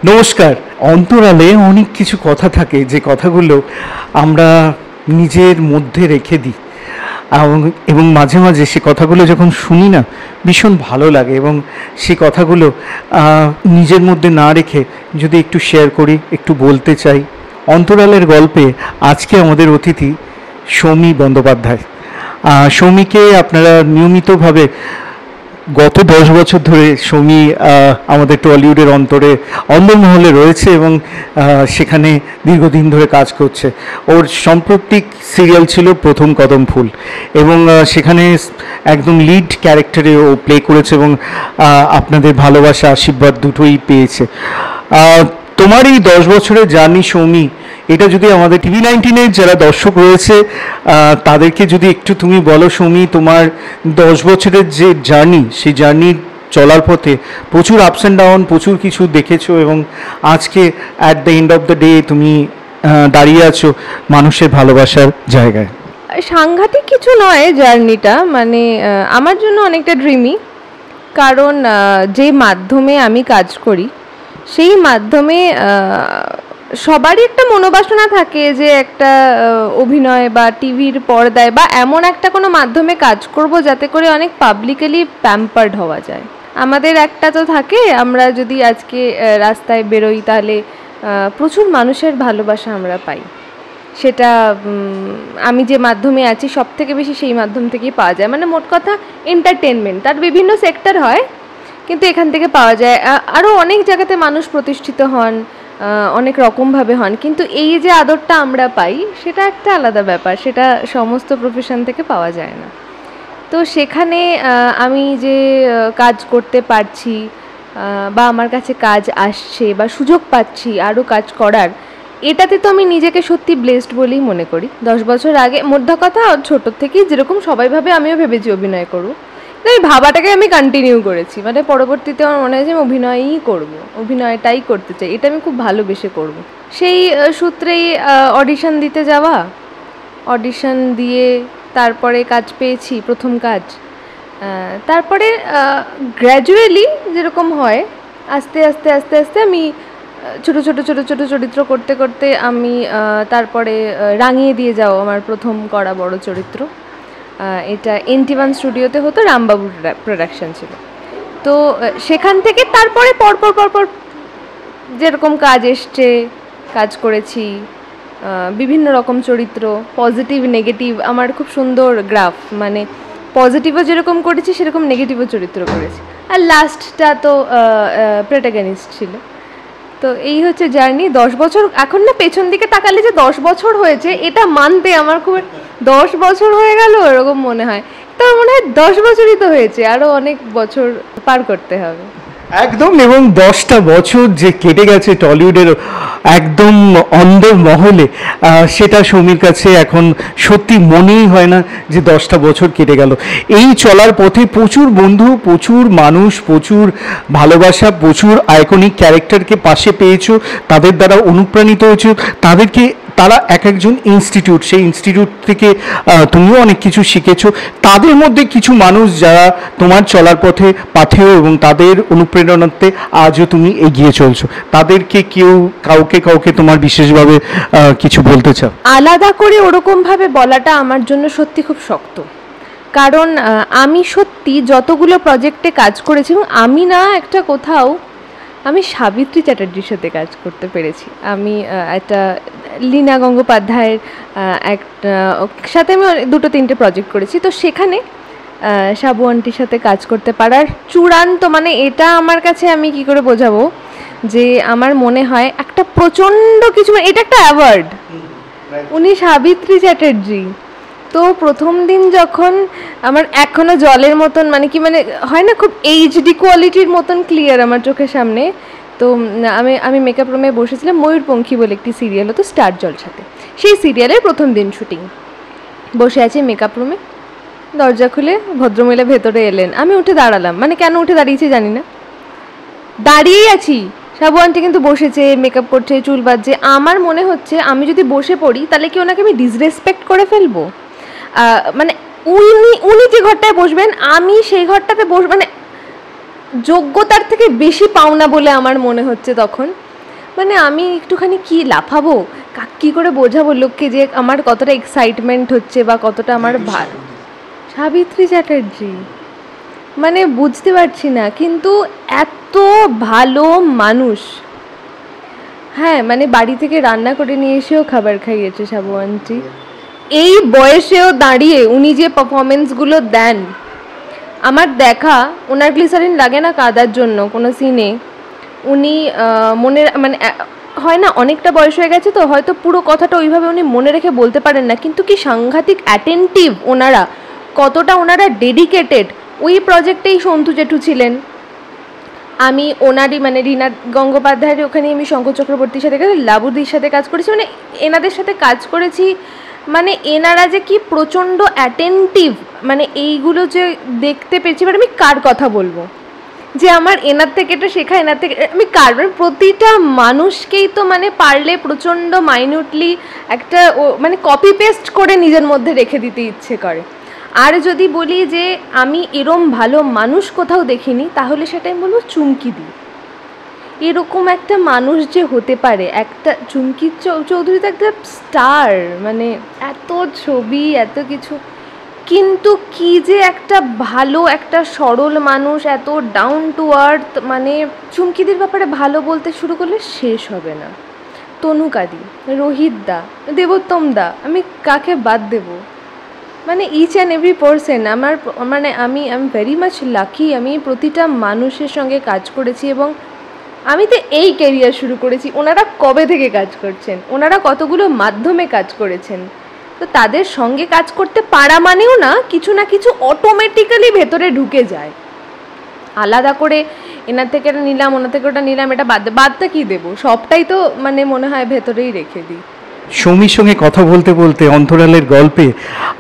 নমস্কার। অন্তরালে অনেক কিছু কথা থাকে যে কথাগুলো আমরা নিজের মধ্যে রেখে দিই এবং মাঝে মাঝে সে কথাগুলো যখন শুনি না ভীষণ ভালো লাগে, এবং সে কথাগুলো নিজের মধ্যে না রেখে যদি একটু শেয়ার করি, একটু বলতে চাই। অন্তরালের গল্পে আজকে আমাদের অতিথি সৌমি বন্দ্যোপাধ্যায়। সৌমিকে আপনারা নিয়মিতভাবে গত 10 বছর ধরে সৌমি আমাদের টলিউডের অন্দরমহলে রয়েছে এবং সেখানে দীর্ঘদিন ধরে কাজ করছে। ওর সাম্প্রতিক সিরিয়াল ছিল প্রথম কদম ফুল, এবং সেখানে একদম লিড ক্যারেক্টারে ও প্লে করেছে এবং আপনাদের ভালোবাসা, আশীর্বাদ দুটোই পেয়েছে। তোমার এই 10 বছরের জার্নি সৌমি, এটা যদি আমাদের TV19-এর যারা দর্শক রয়েছে তাদেরকে যদি একটু তুমি বলো সৌমি, তোমার 10 বছরের যে জার্নি, সেই জার্নির চলার পথে প্রচুর আপস অ্যান্ড ডাউন, প্রচুর কিছু দেখেছো, এবং আজকে at the end of the day তুমি দাঁড়িয়ে আছো মানুষের ভালোবাসার জায়গায়। সাংঘাতিক কিছু নয় জার্নিটা, মানে আমার জন্য অনেকটা ড্রিমি, কারণ যে মাধ্যমে আমি কাজ করি সেই মাধ্যমে সবারই একটা মনোবাসনা থাকে যে একটা অভিনয় বা টিভির পর্দায় বা এমন একটা কোনো মাধ্যমে কাজ করব যাতে করে অনেক পাবলিকলি প্যাম্পার্ড হওয়া যায়। আমাদের একটা তো থাকে, আমরা যদি আজকে রাস্তায় বেরোই তাহলে প্রচুর মানুষের ভালোবাসা আমরা পাই। সেটা আমি যে মাধ্যমে আছি সব থেকে বেশি সেই মাধ্যম থেকেই পাওয়া যায়। মানে মোট কথা এন্টারটেনমেন্ট, তার বিভিন্ন সেক্টর হয়, কিন্তু এখান থেকে পাওয়া যায়। আরও অনেক জায়গাতে মানুষ প্রতিষ্ঠিত হন, অনেক রকমভাবে হন, কিন্তু এই যে আদরটা আমরা পাই সেটা একটা আলাদা ব্যাপার, সেটা সমস্ত প্রফেশন থেকে পাওয়া যায় না। তো সেখানে আমি যে কাজ করতে পারছি বা আমার কাছে কাজ আসছে বা সুযোগ পাচ্ছি আরও কাজ করার, এটাতে তো আমি নিজেকে সত্যি ব্লেসড বলেই মনে করি। 10 বছর আগে মোদ্দা কথা ছোটোর থেকেই যেরকম সবাই ভাবে আমিও ভেবেছি অভিনয় করব, এই ভাবাটাকে আমি কন্টিনিউ করেছি। মানে পরবর্তীতে আমার মনে হয় যে আমি অভিনয়ই করব, অভিনয়টাই করতে চাই, এটা আমি খুব ভালোবেসে করব। সেই সূত্রেই অডিশন দিতে যাওয়া, অডিশন দিয়ে তারপরে কাজ পেয়েছি, প্রথম কাজ। তারপরে গ্র্যাজুয়ালি যেরকম হয় আস্তে আস্তে আস্তে আস্তে আমি ছোটো ছোটো ছোটো ছোটো চরিত্র করতে করতে আমি তারপরে রাঙিয়ে দিয়ে যাও আমার প্রথম করা বড় চরিত্র। এটা NT1 স্টুডিওতে হতো, রামবাবুর প্রোডাকশন ছিল। তো সেখান থেকে তারপরে পরপর যেরকম কাজ এসছে কাজ করেছি, বিভিন্ন রকম চরিত্র, পজিটিভ নেগেটিভ, আমার খুব সুন্দর গ্রাফ, মানে পজিটিভও যেরকম করেছি সেরকম নেগেটিভও চরিত্র করেছি, আর লাস্টটা তো প্রোটাগনিস্ট ছিল। তো এই হচ্ছে জার্নি। 10 বছর এখন না পেছন দিকে তাকালে যে 10 বছর হয়েছে এটা মানতে আমার খুব 10 বছর হয়ে গেল এরকম মনে হয়, তো মনে হয় 10 বছরই তো হয়েছে, আরও অনেক বছর পার করতে হবে। একদম, এবং 10টা বছর যে কেটে গেছে টলিউডের একদম অন্দরমহলে, সেটা সৌমির কাছে এখন সত্যি মনেই হয় না যে 10টা বছর কেটে গেল। এই চলার পথে প্রচুর বন্ধু, প্রচুর মানুষ, প্রচুর ভালোবাসা, প্রচুর আইকনিক ক্যারেক্টারকে পাশে পেয়েছো, তাদের দ্বারা অনুপ্রাণিত হয়েছো, তারা এক একজন ইনস্টিটিউট, সেই ইনস্টিটিউট থেকে তুমিও অনেক কিছু শিখেছো। তাদের মধ্যে কিছু মানুষ যারা তোমার চলার পথে পাথেয় এবং তাদের অনুপ্রেরণাতে আজও তুমি এগিয়ে চলছো, তাদেরকে কাউকে তোমার বিশেষভাবে কিছু বলতে চাও? আলাদা করে ওরকমভাবে বলাটা আমার জন্য সত্যি খুব শক্ত, কারণ আমি সত্যি যতগুলো প্রজেক্টে কাজ করেছি, আমি না একটা কোথাও আমি সাবিত্রী চ্যাটার্জির সাথে কাজ করতে পেরেছি। আমি একটা লীনা গঙ্গোপাধ্যায়ের একটা সাথে আমি 2-3টে প্রজেক্ট করেছি। তো সেখানে সাবু আন্টির সাথে কাজ করতে পারার চূড়ান্ত, মানে এটা আমার কাছে আমি কি করে বোঝাবো যে আমার মনে হয় একটা প্রচণ্ড কিছু, মানে এটা একটা অ্যাওয়ার্ড। উনি সাবিত্রী চ্যাটার্জি। তো প্রথম দিন যখন আমার এখনও জলের মতন, মানে কি মানে হয় না খুব HD কোয়ালিটির মতন ক্লিয়ার আমার চোখের সামনে। তো আমি মেকআপ রুমে বসেছিলাম, ময়ূরপঙ্খী বলে একটি সিরিয়াল হতো স্টার জলসাতে, সেই সিরিয়ালের প্রথম দিন শুটিং। বসে আছি মেকআপ রুমে, দরজা খুলে ভদ্রমহিলা ভেতরে এলেন, আমি উঠে দাঁড়ালাম, মানে কেন উঠে দাঁড়িয়েছি জানি না, দাঁড়িয়েই আছি। সাবু আন্টি কিন্তু বসেছে, মেকআপ করছে, চুল বাজছে। আমার মনে হচ্ছে আমি যদি বসে পড়ি তাহলে কি ওনাকে আমি ডিসরেসপেক্ট করে ফেলবো। মানে উনি যে ঘরটায় বসবেন আমি সেই ঘরটাতে মানে যোগ্যতার থেকে বেশি পাওনা বলে আমার মনে হচ্ছে তখন। মানে আমি একটুখানি কি লাফাবো, কী করে বোঝাবো লোককে যে আমার কতটা এক্সাইটমেন্ট হচ্ছে বা কতটা আমার সাবিত্রী চ্যাটার্জি, মানে বুঝতে পারছি না। কিন্তু এত ভালো মানুষ, হ্যাঁ মানে বাড়ি থেকে রান্না করে নিয়ে এসেও খাবার খাইয়েছে সাবু আন্টি। এই বয়সেও দাঁড়িয়ে উনি যে পারফরমেন্সগুলো দেন, আমার দেখা ওনার গ্লিসারিন লাগে না কাদার জন্য কোনো সিনে। উনি মনে মানে হয় না অনেকটা বয়স হয়ে গেছে তো হয়তো পুরো কথাটা ওইভাবে উনি মনে রেখে বলতে পারেন না, কিন্তু কি সাংঘাতিক অ্যাটেন্টিভ ওনারা, কতটা ওনারা ডেডিকেটেড। ওই প্রজেক্টেই সন্তু জেঠু ছিলেন, আমি ওনারই মানে রীনা গঙ্গোপাধ্যায়ের ওখানে আমি শঙ্কর চক্রবর্তীর সাথে লাবুদির সাথে কাজ করেছি, মানে এনাদের সাথে কাজ করেছি। মানে এনারা যে কি প্রচণ্ড অ্যাটেন্টিভ, মানে এইগুলো যে দেখতে পেয়েছি, মানে আমি কার কথা বলবো যে আমার এনার থেকে এটা শেখা, এনার থেকে আমি কার, মানে প্রতিটা মানুষকেই তো মানে পারলে প্রচণ্ড মাইনিউটলি একটা মানে কপি পেস্ট করে নিজের মধ্যে রেখে দিতে ইচ্ছে করে। আর যদি বলি যে আমি এরম ভালো মানুষ কোথাও দেখিনি, তাহলে সেটা আমি বলবো চুমকি দি। এরকম একটা মানুষ যে হতে পারে, একটা চুমকি চৌধুরী তো একটা স্টার, মানে এত ছবি এত কিছু, কিন্তু কি যে একটা ভালো একটা সরল মানুষ, এত ডাউন টু আর্থ। মানে চুমকিদের ব্যাপারে ভালো বলতে শুরু করলে শেষ হবে না। তনুকাদি, রোহিত দা, দেবোত্তম দা, আমি কাকে বাদ দেবো? মানে ইচ অ্যান্ড এভরি পারসন আমার, মানে আমি ভেরি মাচ লাকি। আমি প্রতিটা মানুষের সঙ্গে কাজ করেছি এবং আমি তো এই ক্যারিয়ার শুরু করেছি, ওনারা কবে থেকে কাজ করছেন, ওনারা কতগুলো মাধ্যমে কাজ করেছেন। তো তাদের সঙ্গে কাজ করতে পারা মানেও না কিছু না কিছু অটোমেটিক্যালি ভেতরে ঢুকে যায়। আলাদা করে এনার থেকে এটা নিলাম, ওনার থেকে ওটা নিলাম, এটা বাদটা কী দেবো, সবটাই তো মানে মনে হয় ভেতরেই রেখে দিই। সৌমির সঙ্গে কথা বলতে বলতে অন্তরালের গল্পে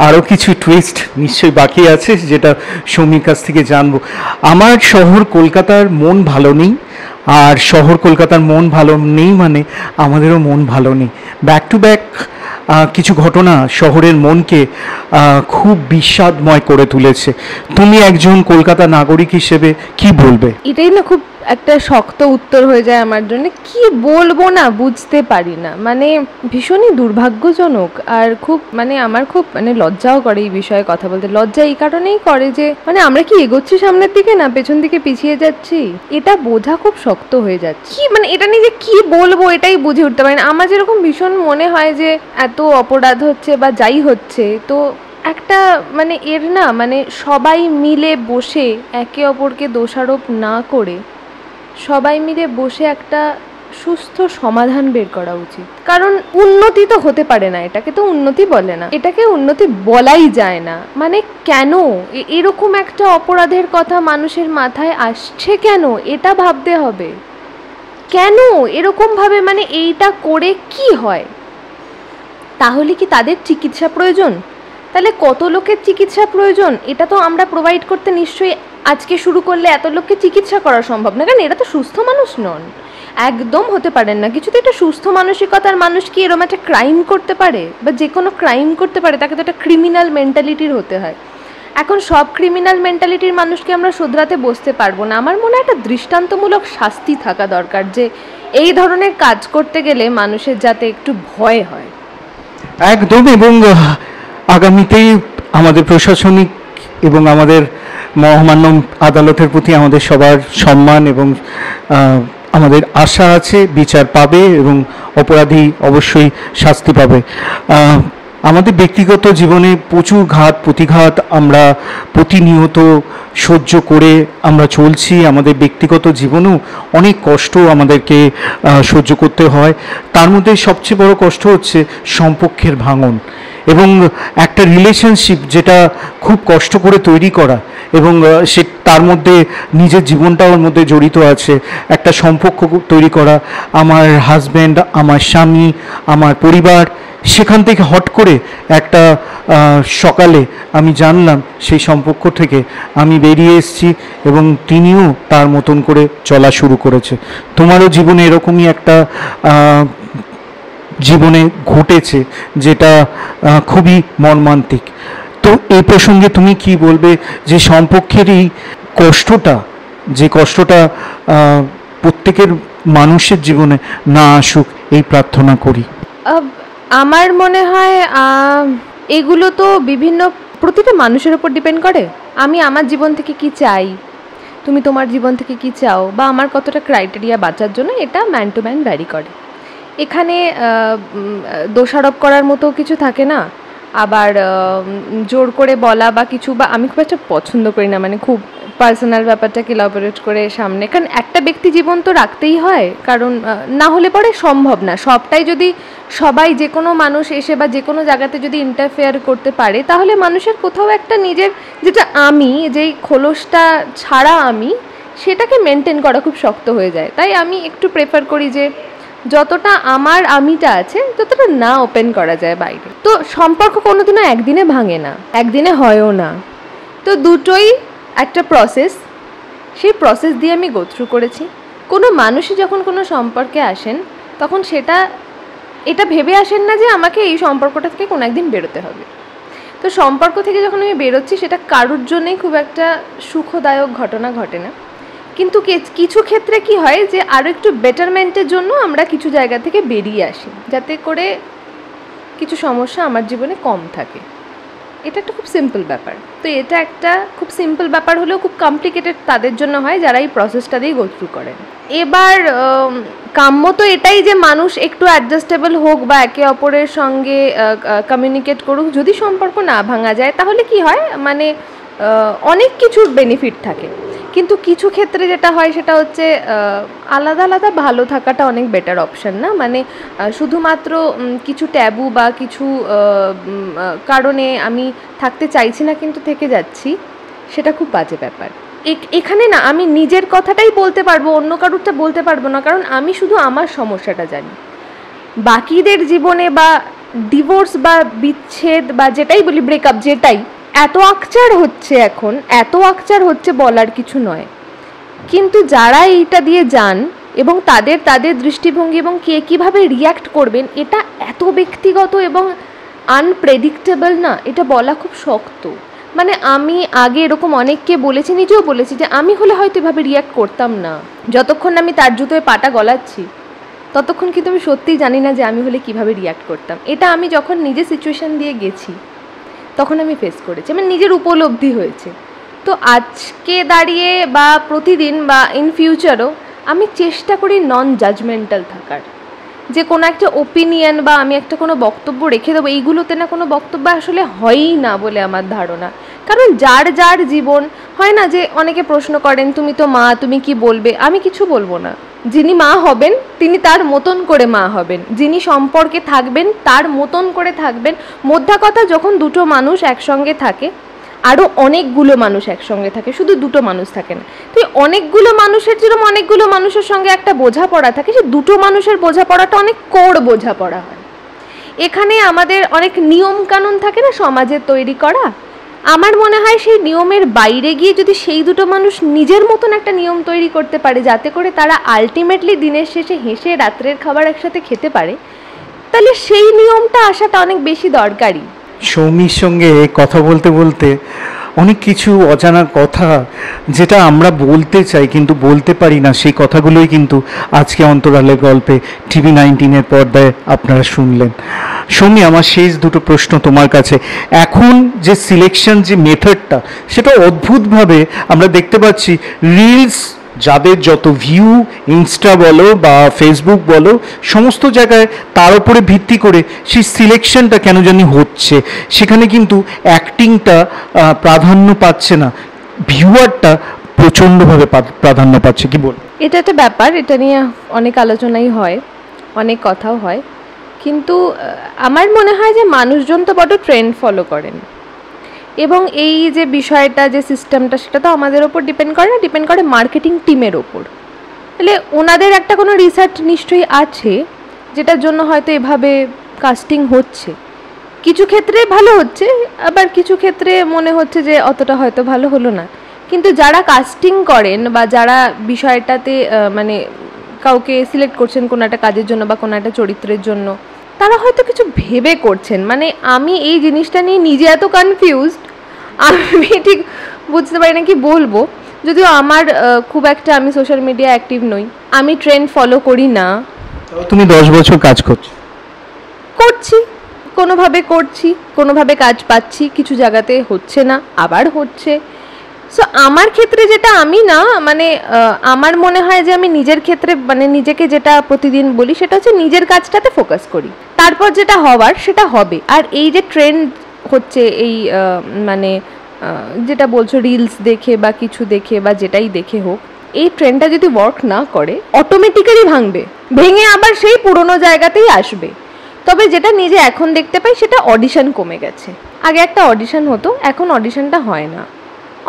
আরও কিছু টুইস্ট নিশ্চয়ই বাকি আছে, যেটা সৌমির কাছ থেকে জানবো। আমার শহর কলকাতার মন ভালো নেই, আর শহর কলকাতার মন ভালো নেই মানে আমাদেরও মন ভালো নেই। ব্যাক টু ব্যাক কিছু ঘটনা শহরের মনকে খুব বিষাদময় করে তুলেছে। তুমি একজন কলকাতা নাগরিক হিসেবে কি বলবে? এটাই না খুব একটা শক্ত উত্তর হয়ে যায় আমার জন্য, কি বলবো না বুঝতে পারি না। মানে ভীষণই দুর্ভাগ্যজনক, আর খুব মানে আমার খুব মানে লজ্জাও করে এই বিষয়ে কথা বলতে। লজ্জা এই কারণেই করে যে মানে আমরা কি এগোচ্ছি সামনের দিকে না পেছন দিকে পিছিয়ে যাচ্ছি, এটা বোঝা খুব শক্ত হয়ে যাচ্ছে। কি মানে এটা নিয়ে যে কি বলবো এটাই বুঝে উঠতে পারি না। আমার যেরকম ভীষণ মনে হয় যে এত অপরাধ হচ্ছে বা যাই হচ্ছে, তো একটা মানে এর না মানে সবাই মিলে বসে একে অপরকে দোষারোপ না করে সবাই মিলে বসে একটা সুস্থ সমাধান বের করা উচিত। কারণ উন্নতি তো হতে পারে না, এটাকে তো উন্নতি বলে না, এটাকে উন্নতি বলাই যায় না। মানে কেন এরকম একটা অপরাধের কথা মানুষের মাথায় আসছে, কেন এটা ভাবতে হবে। কেন এরকমভাবে মানে এইটা করে কি হয়? তাহলে কি তাদের চিকিৎসা প্রয়োজন? তাহলে কত লোকের চিকিৎসা প্রয়োজন? এটা তো আমরা প্রোভাইড করতে নিশ্চয়ই আজকে শুরু করলে এত লোককে চিকিৎসা করা সম্ভব না, কারণ এরা তো সুস্থ মানুষ নন, একদম হতে পারেন না। কিছু তো এটা সুস্থ মানসিকতার মানুষ কি এরকম একটা ক্রাইম করতে পারে, বা যে কোনো ক্রাইম করতে পারে তাকে তো একটা ক্রিমিনাল মেন্টালিটির হতে হয়। এখন সব ক্রিমিনাল মেন্টালিটির মানুষকে আমরা শোধরাতে বসতে পারবো না। আমার মনে হয় একটা দৃষ্টান্তমূলক শাস্তি থাকা দরকার, যে এই ধরনের কাজ করতে গেলে মানুষের যাতে একটু ভয় হয়। একদম। এবং আগামীতেই আমাদের প্রশাসনিক এবং আমাদের মহামান্য আদালতের প্রতি আমাদের সবার সম্মান এবং আমাদের আশা আছে বিচার পাবে এবং অপরাধী অবশ্যই শাস্তি পাবে। আমাদের ব্যক্তিগত জীবনে প্রচুর ঘাত প্রতিঘাত আমরা প্রতিনিয়ত সহ্য করে আমরা চলছি। আমাদের ব্যক্তিগত জীবনেও অনেক কষ্ট আমাদেরকে সহ্য করতে হয়। তার মধ্যে সবচেয়ে বড় কষ্ট হচ্ছে সম্পর্কের ভাঙন এবং একটা রিলেশনশিপ যেটা খুব কষ্ট করে তৈরি করা, এবং সে তার মধ্যে নিজের জীবনটাও ওর মধ্যে জড়িত আছে। একটা সম্পর্ক তৈরি করা, আমার হাজব্যান্ড, আমার স্বামী, আমার পরিবার, সেখান থেকে হট করে একটা সকালে আমি জানলাম সেই সম্পর্ক থেকে আমি বেরিয়ে এসেছি এবং তিনিও তার মতন করে চলা শুরু করেছে। তোমারও জীবনে এরকমই একটা জীবনে ঘটেছে যেটা খুবই মর্মান্তিক। তো এই প্রসঙ্গে তুমি কি বলবে যে সম্পর্কের এই কষ্টটা, যে কষ্টটা প্রত্যেকের মানুষের জীবনে না আসুক এই প্রার্থনা করি। আমার মনে হয় এগুলো তো প্রতিটা মানুষের উপর ডিপেন্ড করে। আমি আমার জীবন থেকে কি চাই, তুমি তোমার জীবন থেকে কি চাও, বা আমার কতটা ক্রাইটেরিয়া বাঁচার জন্য, এটা ম্যান টু ম্যান ভ্যারি করে। এখানে দোষারোপ করার মতো কিছু থাকে না, আবার জোর করে বলা বা কিছু, বা আমি খুব একটা পছন্দ করি না, মানে খুব পার্সোনাল ব্যাপারটাকে ইলাবোরেট করে সামনে, কারণ একটা ব্যক্তি জীবন তো রাখতেই হয়, কারণ না হলে পরে সম্ভব না। সবটাই যদি সবাই, যে কোনো মানুষ এসে বা যে কোনো জায়গাতে যদি ইন্টারফেয়ার করতে পারে, তাহলে মানুষের কোথাও একটা নিজের যেটা আমি, যেই খোলসটা ছাড়া আমি, সেটাকে মেনটেন করা খুব শক্ত হয়ে যায়। তাই আমি একটু প্রেফার করি যে যতটা আমার আমিটা আছে ততটা না ওপেন করা যায় বাইরে। তো সম্পর্ক কোনোদিনও একদিনে ভাঙে না, একদিনে হয়ও না। তো দুটোই একটা প্রসেস, সেই প্রসেস দিয়ে আমি গো থ্রু করেছি। কোনো মানুষই যখন কোনো সম্পর্কে আসেন, তখন এটা ভেবে আসেন না যে আমাকে এই সম্পর্কটা থেকে কোনো একদিন বেরোতে হবে। তো সম্পর্ক থেকে যখন আমি বেরোচ্ছি, সেটা কারোর জন্যই খুব একটা সুখদায়ক ঘটনা ঘটে না। কিন্তু কিছু ক্ষেত্রে কি হয় যে আরও একটু বেটারমেন্টের জন্য আমরা কিছু জায়গা থেকে বেরিয়ে আসি, যাতে করে কিছু সমস্যা আমার জীবনে কম থাকে। এটা একটা খুব সিম্পল ব্যাপার। তো এটা একটা খুব সিম্পল ব্যাপার হলেও খুব কমপ্লিকেটেড তাদের জন্য হয় যারা এই প্রসেসটা দিয়ে গো থ্রু করেন। এবার কাম্য তো এটাই যে মানুষ একটু অ্যাডজাস্টেবল হোক বা একে অপরের সঙ্গে কমিউনিকেট করুক। যদি সম্পর্ক না ভাঙা যায়, তাহলে কি হয়, মানে অনেক কিছুর বেনিফিট থাকে। কিন্তু কিছু ক্ষেত্রে যেটা হয় সেটা হচ্ছে আলাদা আলাদা ভালো থাকাটা অনেক বেটার অপশান না, মানে শুধুমাত্র কিছু ট্যাবু বা কিছু কারণে আমি থাকতে চাইছি না কিন্তু থেকে যাচ্ছি, সেটা খুব বাজে ব্যাপার। এখানে না আমি নিজের কথাটাই বলতে পারবো, অন্য কারুরটা বলতে পারবো না, কারণ আমি শুধু আমার সমস্যাটা জানি। বাকিদের জীবনে বা ডিভোর্স বা বিচ্ছেদ বা যেটাই বলি, ব্রেকআপ, যেটাই এত আকচার হচ্ছে এখন, এত আকচার হচ্ছে বলার কিছু নয়। কিন্তু যারা এইটা দিয়ে যান এবং তাদের দৃষ্টিভঙ্গি এবং কে কীভাবে রিয়্যাক্ট করবেন, এটা এত ব্যক্তিগত এবং আনপ্রেডিক্টেবল না, এটা বলা খুব শক্ত। মানে আমি আগে এরকম অনেককে বলেছি, নিজেও বলেছি যে আমি হলে হয়তো এভাবে রিয়্যাক্ট করতাম না। যতক্ষণ আমি তার জুতোয় পাটা গলাচ্ছি, ততক্ষণ কিন্তু আমি সত্যিই জানি না যে আমি হলে কিভাবে রিয়্যাক্ট করতাম। এটা আমি যখন নিজে সিচুয়েশান দিয়ে গেছি তখন আমি ফেস করেছি, আমার নিজের উপলব্ধি হয়েছে। তো আজকে দাঁড়িয়ে বা প্রতিদিন বা ইন ফিউচারও আমি চেষ্টা করি নন জাজমেন্টাল থাকার, যে কোনো একটা ওপিনিয়ন বা আমি একটা কোনো বক্তব্য রেখে দেবো, এইগুলোতে না কোনো বক্তব্য আসলে হয়ই না বলে আমার ধারণা। কারণ যার যার জীবন হয় না, যে অনেকে প্রশ্ন করেন তুমি তো মা, তুমি কি বলবে? আমি কিছু বলবো না। যিনি মা হবেন তিনি তার মতন করে মা হবেন, যিনি সম্পর্কে থাকবেন তার মতন করে থাকবেন। মোদ্দা কথা, যখন দুটো মানুষ একসঙ্গে থাকে, আরও অনেকগুলো মানুষ একসঙ্গে থাকে, শুধু দুটো মানুষ থাকে না। তো অনেকগুলো মানুষের যেরকম অনেকগুলো মানুষের সঙ্গে একটা বোঝাপড়া থাকে, সে দুটো মানুষের বোঝাপড়াটা অনেক কোর বোঝাপড়া হয়। এখানে আমাদের অনেক নিয়ম কানুন থাকে না সমাজের তৈরি করা, আমার মনে হয় সেই নিয়মের বাইরে গিয়ে যদি সেই দুটো মানুষ নিজের মতন একটা নিয়ম তৈরি করতে পারে, যাতে করে তারা আলটিমেটলি দিনের শেষে হেসে রাত্রের খাবার একসাথে খেতে পারে, তাহলে সেই নিয়মটা আসাটা অনেক বেশি দরকারি। সৌমির সঙ্গে কথা বলতে বলতে অনেক কিছু অজানা কথা যেটা আমরা বলতে চাই কিন্তু বলতে পারি না, সেই কথাগুলোই কিন্তু আজকে অন্তরালের গল্পে TV19-এর পর্দায় আপনারা শুনলেন। সৌমি, আমার শেষ দুটো প্রশ্ন তোমার কাছে। এখন যে সিলেকশন, যে মেথডটা, সেটা অদ্ভুতভাবে আমরা দেখতে পাচ্ছি। রিলস, যাদের যত ভিউ, ইনস্টা বলো বা ফেসবুক বলো, সমস্ত জায়গায় তার উপরে ভিত্তি করে সেই সিলেকশনটা কেন জানি হচ্ছে। সেখানে কিন্তু অ্যাক্টিংটা প্রাধান্য পাচ্ছে না, ভিউয়ারটা প্রচণ্ডভাবে প্রাধান্য পাচ্ছে। কি বল? এটা একটা ব্যাপার, এটা নিয়ে অনেক আলোচনাই হয়, অনেক কথাও হয়। কিন্তু আমার মনে হয় যে মানুষজন তো বড় ট্রেন্ড ফলো করেন, এবং এই যে বিষয়টা, যে সিস্টেমটা, সেটা তো আমাদের ওপর ডিপেন্ড করে না, ডিপেন্ড করে মার্কেটিং টিমের ওপর। তাহলে ওনাদের একটা কোনো রিসার্চ নিশ্চয়ই আছে, যেটার জন্য হয়তো এভাবে কাস্টিং হচ্ছে। কিছু ক্ষেত্রে ভালো হচ্ছে, আবার কিছু ক্ষেত্রে মনে হচ্ছে যে অতটা হয়তো ভালো হলো না। কিন্তু যারা কাস্টিং করেন বা যারা বিষয়টাতে মানে কাউকে সিলেক্ট করছেন কোনো একটা কাজের জন্য বা কোনো একটা চরিত্রের জন্য, তারা হয়তো কিছু ভেবে করছেন। মানে আমি এই জিনিসটা নিয়ে নিজে এত কনফিউজড, আমি ঠিক বুঝতে পারি না কি বলবো। যদিও আমার খুব একটা, আমি সোশ্যাল মিডিয়া অ্যাক্টিভ নই, আমি ট্রেন্ড ফলো করি না। তুমি 10 বছর কাজ করছি, কোনোভাবে কাজ পাচ্ছি, কিছু জায়গাতে হচ্ছে না, আবার হচ্ছে। সো আমার ক্ষেত্রে যেটা আমি না মানে আমার মনে হয় যে আমি নিজের ক্ষেত্রে মানে নিজেকে যেটা প্রতিদিন বলি সেটা হচ্ছে নিজের কাজটাতে ফোকাস করি, তারপর যেটা হওয়ার সেটা হবে। আর এই যে ট্রেন্ড হচ্ছে এই মানে যেটা বলছো রিলস দেখে বা কিছু দেখে বা যেটাই দেখে হোক, এই ট্রেন্ডটা যদি ওয়ার্ক না করে অটোমেটিক্যালি ভাঙবে, ভেঙে আবার সেই পুরোনো জায়গাতেই আসবে। তবে যেটা নিজে এখন দেখতে পাই সেটা অডিশন কমে গেছে। আগে একটা অডিশন হতো, এখন অডিশনটা হয় না,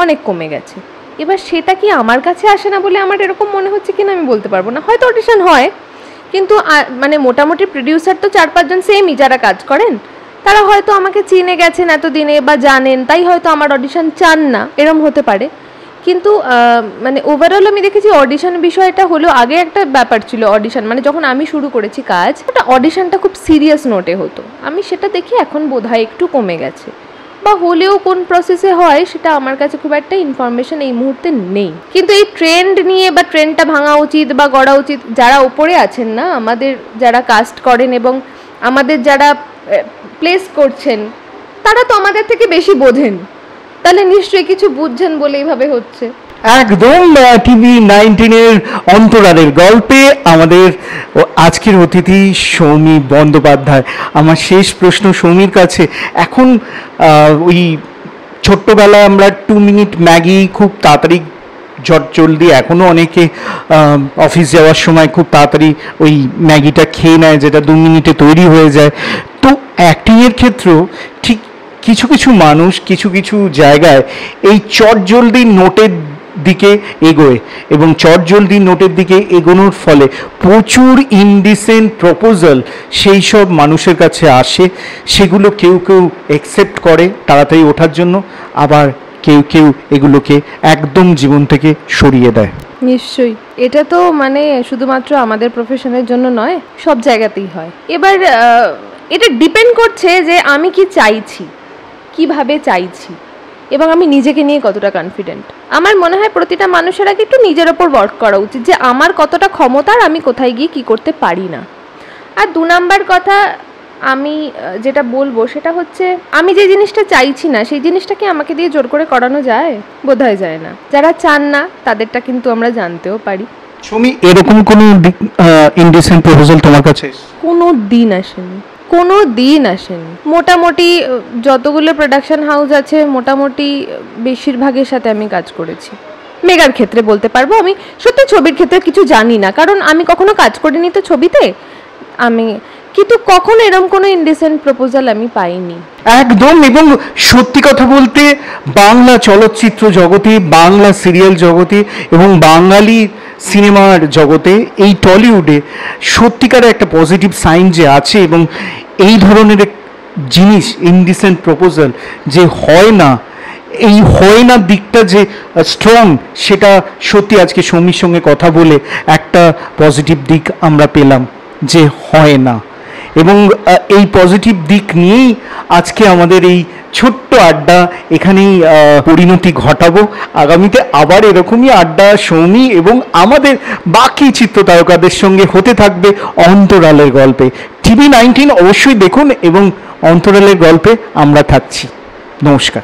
অনেক কমে গেছে। এবার সেটা কি আমার কাছে আসে না বলে আমার এরকম মনে হচ্ছে কিনা আমি বলতে পারবো না, হয়তো অডিশন হয়, কিন্তু মানে মোটামুটি প্রডিউসার তো 4-5 জন সেমই যারা কাজ করেন, তারা হয়তো আমাকে চিনে গেছেন এতদিনে বা জানেন, তাই হয়তো আমার অডিশন চান না, এরম হতে পারে। কিন্তু মানে ওভারঅল আমি দেখেছি অডিশন বিষয়টা হলো, আগে একটা ব্যাপার ছিল অডিশন মানে যখন আমি শুরু করেছি কাজ, একটা অডিশনটা খুব সিরিয়াস নোটে হতো, আমি সেটা দেখি এখন বোধহয় একটু কমে গেছে, বা হলেও কোন প্রসেসে হয় সেটা আমার কাছে খুব একটা ইনফরমেশন এই মুহূর্তে নেই। কিন্তু এই ট্রেন্ড নিয়ে বা ট্রেন্ডটা ভাঙা উচিত বা গড়া উচিত, যারা ওপরে আছেন না, আমাদের যারা কাস্ট করেন এবং আমাদের যারা প্লেস করছেন, তারা তো আমাদের থেকে বেশি বোঝেন, তাহলে নিশ্চয়ই কিছু বুঝছেন বলে এইভাবে হচ্ছে। একদম TV19-এর অন্তরালের গল্পে আমাদের আজকের অতিথি সৌমি বন্দ্যোপাধ্যায়। আমার শেষ প্রশ্ন সৌমির কাছে, এখন ওই ছোট্টবেলায় আমরা 2 মিনিট ম্যাগি খুব তাড়াতাড়ি জলদি, এখনও অনেকে অফিস যাওয়ার সময় খুব তাড়াতাড়ি ওই ম্যাগিটা খেয়ে নেয় যেটা 2 মিনিটে তৈরি হয়ে যায়। তো অ্যাক্টিংয়ের ক্ষেত্রেও ঠিক কিছু কিছু মানুষ কিছু কিছু জায়গায় এই চটজলদি নোটের দিকে এগোয়, এবং চটজলদি নোটের দিকে এগোনোর ফলে প্রচুর ইনডিসেন্ট প্রপোজাল সেই সব মানুষের কাছে আসে, সেগুলো কেউ কেউ অ্যাকসেপ্ট করে তাড়াতাড়ি ওঠার জন্য, আবার কেউ কেউ এগুলোকে একদম জীবন থেকে সরিয়ে দেয়। নিশ্চয়ই, এটা তো মানে শুধুমাত্র আমাদের প্রফেশনের জন্য নয়, সব জায়গাতেই হয়। এবার এটা ডিপেন্ড করছে যে আমি কি চাইছি, কিভাবে চাইছি, এবং আমি নিজেকে নিয়ে কতটা কনফিডেন্ট। আমার মনে হয় প্রতিটা মানুষের আগে একটু নিজের ওপর ওয়ার্ক করা উচিত, যে আমার কতটা ক্ষমতার, আমি কোথায় গিয়ে কি করতে পারি না। আর 2 নাম্বার কথা আমি যেটা বলবো সেটা হচ্ছে, আমি যে জিনিসটা চাইছি না সেই জিনিসটাকে আমাকে দিয়ে জোর করে করানো যায়? বোধহয় যায় না। যারা চান না তাদেরটা কিন্তু আমরা জানতেও পারি। সৌমি, এরকম কোনো ইনডিসেন্ট প্রপোজাল তোমার কাছে কোনো দিন আসেনি। মোটামুটি যতগুলো প্রোডাকশন হাউস আছে মোটামুটি বেশিরভাগের সাথে আমি কাজ করেছি। মেগার ক্ষেত্রে বলতে পারবো, আমি সত্যি ছবির ক্ষেত্রে কিছু জানি না, কারণ আমি কখনো কাজ করিনি তো ছবিতে, কিন্তু কখনো এরকম কোনো ইনডিসেন্ট প্রপোজাল আমি পাইনি একদম। এবং সত্যি কথা বলতে বাংলা চলচ্চিত্র জগতে, বাংলা সিরিয়াল জগতে এবং বাঙালি সিনেমার জগতে, এই টলিউডে সত্যিকার একটা পজিটিভ সাইন যে আছে, এবং এই ধরনের জিনিস ইনডিসেন্ট প্রপোজাল যে হয় না, এই হয় না দিকটা যে স্ট্রং, সেটা সত্যি আজকে সৌমির সঙ্গে কথা বলে একটা পজিটিভ দিক আমরা পেলাম যে হয় না। এবং এই পজিটিভ দিক নিয়েই আজকে আমাদের এই ছোট্ট আড্ডা এখানেই পরিণতি ঘটাবো। আগামীতে আবার এরকমই আড্ডা সৌমি এবং আমাদের বাকি চিত্রতারকাদের সঙ্গে হতে থাকবে অন্তরালের গল্পে। TV19 অবশ্যই দেখুন, এবং অন্তরালের গল্পে আমরা থাকছি। নমস্কার।